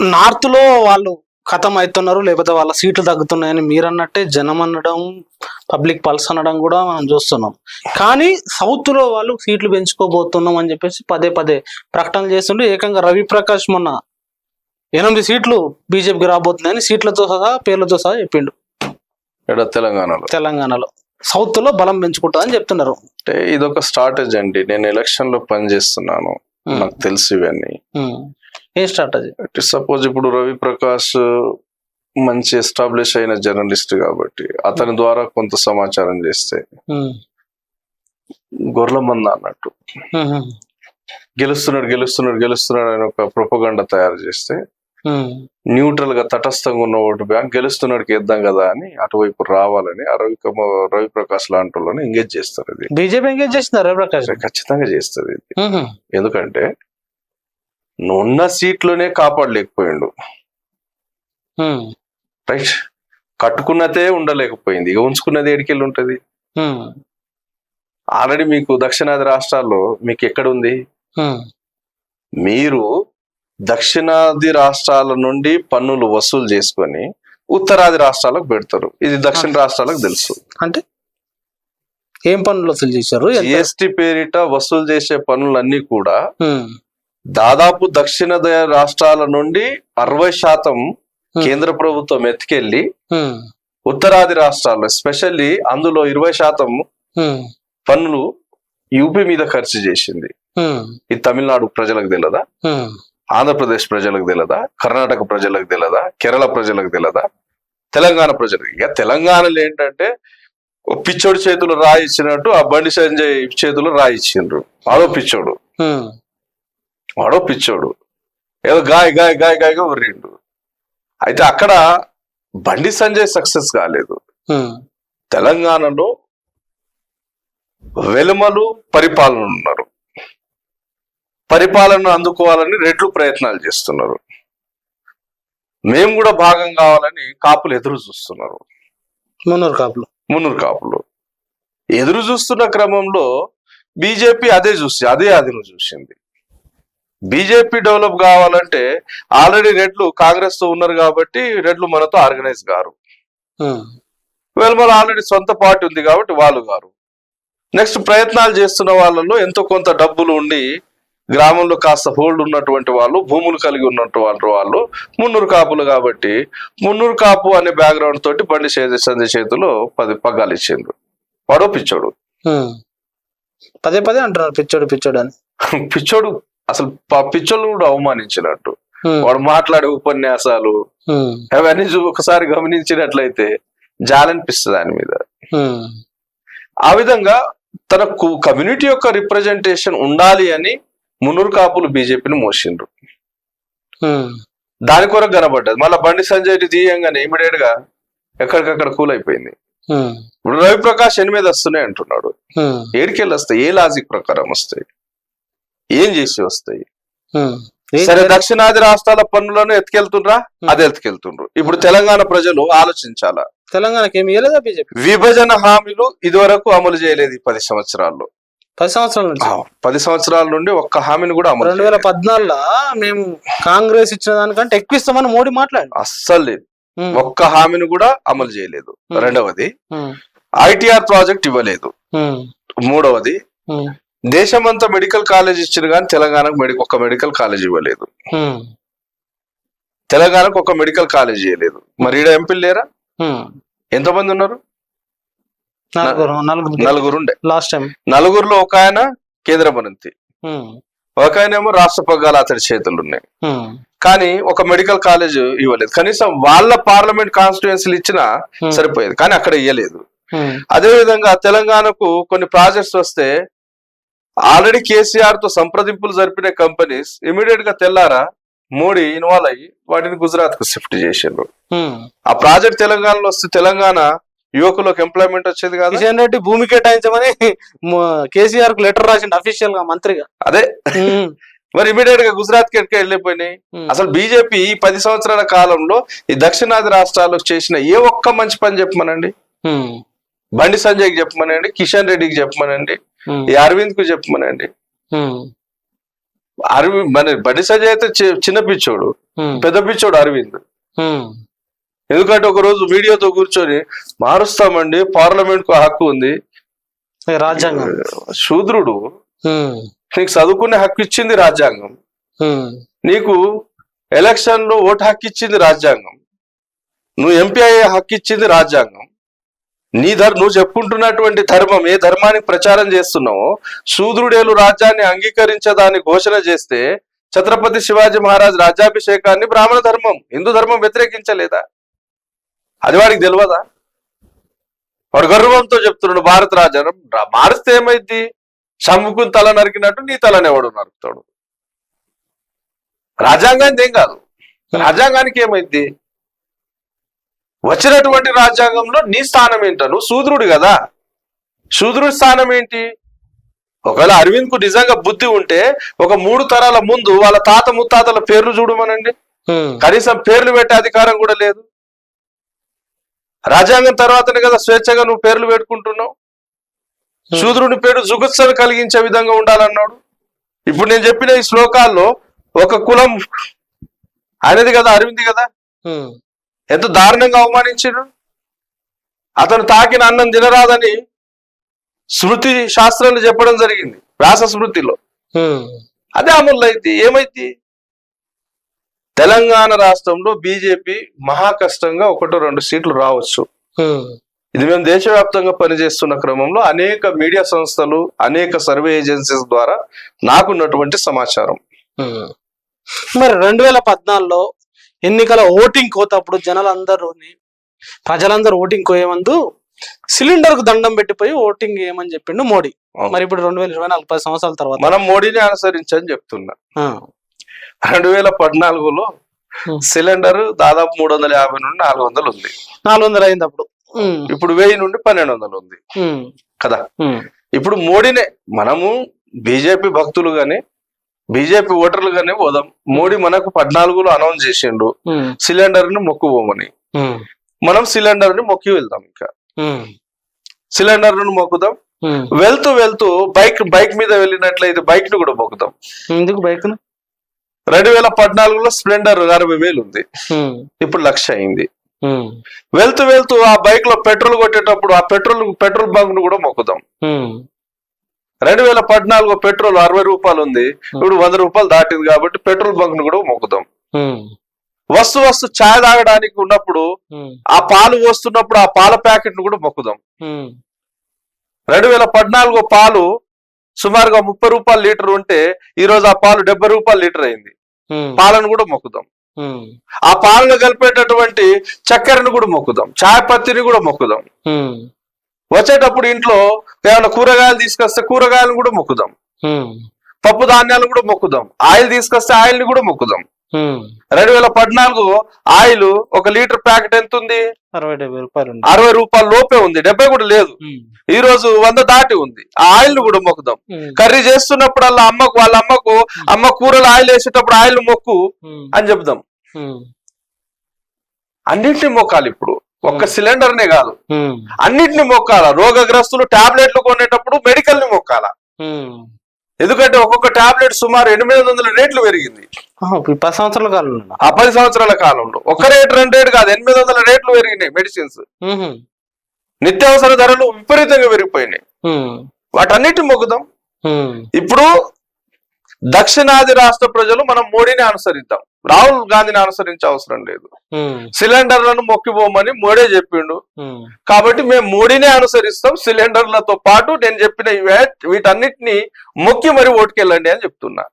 North లో వాళ్ళు ఖతం అవుతున్నారు, లేకపోతే వాళ్ళ సీట్లు తగ్గుతున్నాయని మీరు అన్నట్టే జనం అనడం, పబ్లిక్ పల్స్ అనడం కూడా మనం చూస్తున్నాం. కానీ సౌత్ లో వాళ్ళు సీట్లు పెంచుకోబోతున్నాం అని చెప్పేసి పదే పదే ప్రకటనలు చేస్తుంటే, ఏకంగా రవిప్రకాష్ మొన్న 8 సీట్లు బీజేపీకి రాబోతున్నాయని సీట్లతో సహా పేర్లతో సహా చెప్పిండు. తెలంగాణలో సౌత్ లో బలం పెంచుకుంటుందని చెప్తున్నారు. అంటే ఇదొక స్ట్రాటజీ అండి. నేను ఎలక్షన్ లో పని చేస్తున్నాను, నాకు తెలుసు ఇవన్నీ. ఏ స్ట్రాటజీ? సపోజ్ ఇప్పుడు రవిప్రకాష్ మంచి ఎస్టాబ్లిష్ అయిన జర్నలిస్ట్ కాబట్టి అతని ద్వారా కొంత సమాచారం చేస్తే గొర్రెల మంద అన్నట్టు గెలుస్తున్నాడు అని ఒక ప్రొపగండా తయారు చేస్తే, న్యూట్రల్ గా తటస్థంగా ఉన్న ఓటు బ్యాంక్ గెలుస్తున్నాడికి ఇద్దాం కదా అని అటువైపు రావాలని రవిప్రకాష్ లాంటి వాళ్ళని ఎంగేజ్ చేస్తారు. ఇది బీజేపీ ఎంగేజ్ చేస్తున్నారు, రవిప్రకాష్ ఖచ్చితంగా చేస్తుంది ఇది. ఎందుకంటే ఉన్న సీట్లోనే కాపాడలేకపోయిండు, రైట్? కట్టుకున్నదే ఉండలేకపోయింది, ఇక ఉంచుకున్నది ఏడికెళ్ళి ఉంటది? ఆల్రెడీ మీకు దక్షిణాది రాష్ట్రాల్లో మీకు ఎక్కడుంది? మీరు దక్షిణాది రాష్ట్రాల నుండి పన్నులు వసూలు చేసుకొని ఉత్తరాది రాష్ట్రాలకు పెడతారు. ఇది దక్షిణ రాష్ట్రాలకు తెలుసు. అంటే ఏం పన్నులు వసూలు చేశారు? జిఎస్టి పేరిట వసూలు చేసే పన్నులన్నీ కూడా దాదాపు దక్షిణ రాష్ట్రాల నుండి 60% కేంద్ర ప్రభుత్వం ఎత్తుకెళ్లి ఉత్తరాది రాష్ట్రాల్లో ఎస్పెషల్లీ అందులో 20% పన్నులు యూపీ మీద ఖర్చు చేసింది. ఇది తమిళనాడు ప్రజలకు తెలియదా? ఆంధ్రప్రదేశ్ ప్రజలకు తెలియదా? కర్ణాటక ప్రజలకు తెలియదా? కేరళ ప్రజలకు తెలియదా? తెలంగాణ ప్రజలకు. ఇక తెలంగాణలో ఏంటంటే పిచ్చోడి చేతులు రాయి ఇచ్చినట్టు ఆ బండి సంజయ్ చేతులు రాయి ఇచ్చిండ్రు. వాడో పిచ్చోడు ఏదో గాయగా ఉర్రిండు. అయితే అక్కడ బండి సంజయ్ సక్సెస్ కాలేదు. తెలంగాణలో వెలుమలు పరిపాలన ఉన్నారు, పరిపాలన అందుకోవాలని రెడ్లు ప్రయత్నాలు చేస్తున్నారు. మేము కూడా భాగం కావాలని కాపులు ఎదురు చూస్తున్నారు. మున్నూరు కాపులు ఎదురు చూస్తున్న క్రమంలో బీజేపీ అదే అదును చూసింది. బీజేపీ డెవలప్ కావాలంటే ఆల్రెడీ రెడ్లు కాంగ్రెస్ తో ఉన్నారు కాబట్టి రెడ్లు మనతో ఆర్గనైజ్ గారు. వెల్మల ఆల్రెడీ సొంత పార్టీ ఉంది కాబట్టి వాళ్ళు గారు. నెక్స్ట్ ప్రయత్నాలు చేస్తున్న వాళ్ళలో ఎంతో కొంత డబ్బులు ఉండి గ్రామంలో కాస్త హోల్డ్ ఉన్నటువంటి వాళ్ళు, భూములు కలిగి ఉన్నటువంటి వాళ్ళు మున్నూరు కాపులు కాబట్టి మున్నూరు కాపు అనే బ్యాక్గ్రౌండ్ తోటి బండి సంజయ్ చేతిలో 10 పగ్గాలు ఇచ్చిండ్రు. వాడో పిచ్చోడు. పదే అంటున్నారు పిచ్చోడు అని. పిచ్చోడు అసలు పిచ్చోళ్ళు కూడా అవమానించినట్టు వాడు మాట్లాడే ఉపన్యాసాలు అవన్నీ ఒకసారి గమనించినట్లయితే జాలనిపిస్తుంది దాని మీద. ఆ విధంగా తన కమ్యూనిటీ యొక్క రిప్రజెంటేషన్ ఉండాలి అని మున్నూరు కాపులు బీజేపీని మోసిండ్రు. దాని కొరకు కనబడ్డది. మళ్ళీ బండి సంజయ్ తీయంగానే ఇమీడియట్ గా ఎక్కడికక్కడ కూల్ అయిపోయింది. ఇప్పుడు రవిప్రకాష్ 8 వస్తున్నాయి అంటున్నాడు. ఏడికెళ్ళి వస్తాయి? ఏ లాజిక్ ప్రకారం వస్తాయి? ఏం చేసి వస్తాయి? సరే, దక్షిణాది రాష్ట్రాల పన్నులను ఎత్తుకెళ్తుండ్రా? అది ఎత్తుకెళ్తుండ్రు. ఇప్పుడు తెలంగాణ ప్రజలు ఆలోచించాలా? తెలంగాణకి ఏమి ఇవ్వలేదా బీజేపీ? విభజన హామీలు ఇదివరకు అమలు చేయలేదు. 10 సంవత్సరాల్లో 10 సంవత్సరాల నుండి ఒక్క హామీని కూడా అమలు 2014లో మేము కాంగ్రెస్ ఇచ్చిన దానికంటే ఎక్కువ ఇస్తామని మోడీ మాట్లాడు. అస్సలు లేదు, ఒక్క హామీని కూడా అమలు చేయలేదు. రెండవది, ఐటీఆర్ ప్రాజెక్ట్ ఇవ్వలేదు. మూడవది, దేశమంతా మెడికల్ కాలేజ్ ఇచ్చిన కానీ తెలంగాణకు ఒక మెడికల్ కాలేజ్ ఇవ్వలేదు. తెలంగాణకు ఒక మెడికల్ కాలేజ్ ఇవ్వలేదు. మరి ఈడ ఎంపీలు లేరా? ఎంతమంది ఉన్నారు? నలుగురుండే లాస్ట్ టైం. నలుగురులో ఒక ఆయన కేంద్ర మంత్రి, ఒక ఆయన ఏమో రాష్ట్ర పగ్గాలు అతడి చేతులు ఉన్నాయి. కానీ ఒక మెడికల్ కాలేజ్ ఇవ్వలేదు. కనీసం వాళ్ళ పార్లమెంట్ కాన్స్టిట్యుయెన్సీలు ఇచ్చినా సరిపోయేది, కానీ అక్కడ ఇవ్వలేదు. అదే విధంగా తెలంగాణకు కొన్ని ప్రాజెక్ట్స్ వస్తే ఆల్రెడీ కేసీఆర్ తో సంప్రదింపులు జరిపిన కంపెనీస్ ఇమీడియట్ గా తెల్లారా మోడీ ఇన్వాల్వ్ అయ్యి వాటిని గుజరాత్ కు షిఫ్ట్ చేసిండ్రు. ఆ ప్రాజెక్ట్ తెలంగాణలో వస్తే తెలంగాణ యువకులకు ఎంప్లాయ్మెంట్ వచ్చేది కాదు. కిషన్ రెడ్డి భూమి కేటాయించమని కేసీఆర్ కు లెటర్ రాసిండు అఫీషియల్ గా, మంత్రిగా. అదే మరి ఇమీడియట్ గా గుజరాత్ కి వెళ్ళిపోయినాయి. అసలు బీజేపీ ఈ 10 సంవత్సరాల కాలంలో ఈ దక్షిణాది రాష్ట్రాలకు చేసిన ఏ ఒక్క మంచి పని చెప్పమనండి. బండి సంజయ్కి చెప్పమనండి, కిషన్ రెడ్డికి చెప్పమనండి, ఈ అరవింద్ కు చెప్పమనండి. అరవింద్ మన బండి సంజయ్ అయితే చిన్న పిచ్చోడు, పెద్ద పిచ్చోడు అరవింద్. ఎందుకంటే ఒక రోజు మీడియాతో కూర్చొని మారుస్తామండి, పార్లమెంట్ కు హక్కు ఉంది, రాజ్యాంగం, శూద్రుడు, నీకు చదువుకునే హక్కు ఇచ్చింది రాజ్యాంగం, నీకు ఎలక్షన్ లో ఓటు హక్కు ఇచ్చింది రాజ్యాంగం, నువ్వు ఎంపీ అయ్యే హక్కు ఇచ్చింది రాజ్యాంగం, నువ్వు చెప్పుకుంటున్నటువంటి ధర్మం ఏ ధర్మానికి ప్రచారం చేస్తున్నావో శూద్రుడేలు రాజ్యాన్ని అంగీకరించదాన్ని ఘోషణ చేస్తే ఛత్రపతి శివాజీ మహారాజ్ రాజ్యాభిషేకాన్ని బ్రాహ్మణ ధర్మం, హిందూ ధర్మం వ్యతిరేకించలేదా? అది వాడికి తెలియదా? వాడు గర్వంతో చెప్తున్నాడు భారత రాజ్యాంగం మారిస్తే ఏమైంది, శంభుకుని తల నరికినట్టు నీ తలని ఎవడు నరుకుతాడు. రాజ్యాంగానికి ఏం కాదు, రాజ్యాంగానికి ఏమైంది? వచ్చినటువంటి రాజ్యాంగంలో నీ స్థానం ఏంట? నువ్వు శూద్రుడు కదా, శూద్రుడి స్థానం ఏంటి? ఒకవేళ అరవింద్ కు నిజంగా బుద్ధి ఉంటే ఒక 3 తరాల ముందు వాళ్ళ తాత ముత్తాతల పేర్లు చూడమనండి, కనీసం పేర్లు పెట్టే అధికారం కూడా లేదు. రాజ్యాంగం తర్వాతనే కదా స్వేచ్ఛగా నువ్వు పేర్లు పెట్టుకుంటున్నావు. శూద్రుని పేరు జుగుత్సను కలిగించే విధంగా ఉండాలన్నాడు. ఇప్పుడు నేను చెప్పిన ఈ శ్లోకాల్లో ఒక కులం అనేది కదా, అరవింద్ కదా, ఎంత దారుణంగా అవమానించాడు. అతను తాకిన అన్నం తినరాదని స్మృతి శాస్త్రాలు చెప్పడం జరిగింది, వ్యాస స్మృతిలో. అదే అమలు అయితే ఏమైంది? తెలంగాణ రాష్ట్రంలో బీజేపీ మహా కష్టంగా 1-2 సీట్లు రావచ్చు. ఇది మేము దేశవ్యాప్తంగా పనిచేస్తున్న క్రమంలో అనేక మీడియా సంస్థలు, అనేక సర్వే ఏజెన్సీస్ ద్వారా నాకున్నటువంటి సమాచారం. మరి 2014లో ఎన్నికల ఓటింగ్ కోతప్పుడు ప్రజలందరూ ఓటింగ్ కోయే ముందు సిలిండర్ కు దండం పెట్టిపోయి ఓటింగ్ ఏమని చెప్పిండు మోడీ. మరి ఇప్పుడు 2024 10 సంవత్సరాల తర్వాత మనం మోడీని అనుసరించని చెప్తున్నా. 2014లో సిలిండర్ దాదాపు 350 నుండి 400 ఉంది, 400 అయింది అప్పుడు. ఇప్పుడు 1000 నుండి 1200 ఉంది కదా. ఇప్పుడు మోడీనే మనము బీజేపీ భక్తులు గాని బీజేపీ ఓటర్లు గాని పోదాం. మోడీ మనకు 14లో అనౌన్స్ చేసిండు సిలిండర్ ని మొక్కుపోమని. మనం సిలిండర్ ని మొక్కి వెళ్దాం. ఇంకా సిలిండర్ ను మొక్కుదాం. వెళ్తూ వెళ్తూ బైక్ మీద వెళ్ళినట్లయితే బైక్ ను కూడా మొక్కుదాం. ఎందుకు బైక్? 2014లో స్ప్లెండర్ 60,000 ఉంది, ఇప్పుడు 1,00,000 అయింది. వెళ్తూ వెళ్తూ ఆ బైక్ లో పెట్రోల్ కొట్టేటప్పుడు ఆ పెట్రోల్ బంక్ ను కూడా మొక్కుదాం. 2014 పెట్రోల్ 60 రూపాయలు ఉంది, ఇప్పుడు 100 రూపాయలు దాటింది కాబట్టి పెట్రోల్ బంక్ ను కూడా మొక్కుదాం. వస్తు ఛాయ్ తాగడానికి ఉన్నప్పుడు ఆ పాలు పోస్తున్నప్పుడు ఆ పాల ప్యాకెట్ ను కూడా మొక్కుదాం. 2014 పాలు సుమారుగా 30 రూపాయలు లీటర్ ఉంటే ఈ రోజు ఆ పాలు 70 రూపాయలు లీటర్ అయింది. పాలను కూడా మొక్కుదాం. ఆ పాలను కలిపేటటువంటి చక్కెరను కూడా మొక్కుదాం, చాయ్ పత్తిని కూడా మొక్కుదాం. వచ్చేటప్పుడు ఇంట్లో ఏమైనా కూరగాయలు తీసుకొస్తే కూరగాయలను కూడా మొక్కుదాం. పప్పు ధాన్యాలు కూడా మొక్కుదాం. ఆయిల్ తీసుకొస్తే ఆయిల్ ని కూడా మొక్కుదాం. 2014 ఆయిల్ 1 లీటర్ ప్యాకెట్ ఎంత ఉంది? 60-70 రూపాయలు. 60 రూపాయల లోపే ఉంది, 70 కూడా లేదు. ఈ రోజు 100 దాటి ఉంది. ఆ ఆయిల్ ను కూడా మొక్కుదాం. కర్రీ చేస్తున్నప్పుడల్లా వాళ్ళ అమ్మకు అమ్మ కూరలు ఆయిల్ వేసేటప్పుడు ఆయిల్ మొక్కు అని చెప్దాం. అన్నింటినీ మొక్కాలి. ఇప్పుడు ఒక్క సిలిండర్నే కాదు, అన్నిటిని మొక్కాల. రోగగ్రస్తులు టాబ్లెట్లు కొనేటప్పుడు మెడికల్ ని మొక్కాల. ఎందుకంటే ఒక్కొక్క టాబ్లెట్ సుమారు 800 రేట్లు పెరిగింది 10 సంవత్సరాల కాలంలో. ఆ 10 సంవత్సరాల కాలంలో ఒక రేటు 2 రేటు కాదు, 800 రేట్లు పెరిగినాయి మెడిసిన్స్. నిత్యావసర ధరలు విపరీతంగా పెరిగిపోయినాయి. వాటన్నిటిని మొక్కుదాం. ఇప్పుడు దక్షిణాది రాష్ట్ర ప్రజలు మనం మోడీని అనుసరిద్దాం, రాహుల్ గాంధీని అనుసరించే అవసరం లేదు. సిలిండర్లను మొక్కిపోమని మోడీ చెప్పిండు కాబట్టి మేము మోడీనే అనుసరిస్తాం. సిలిండర్లతో పాటు నేను చెప్పిన వీటన్నిటిని మొక్కి మరి ఓటుకెళ్ళండి అని చెప్తున్నా.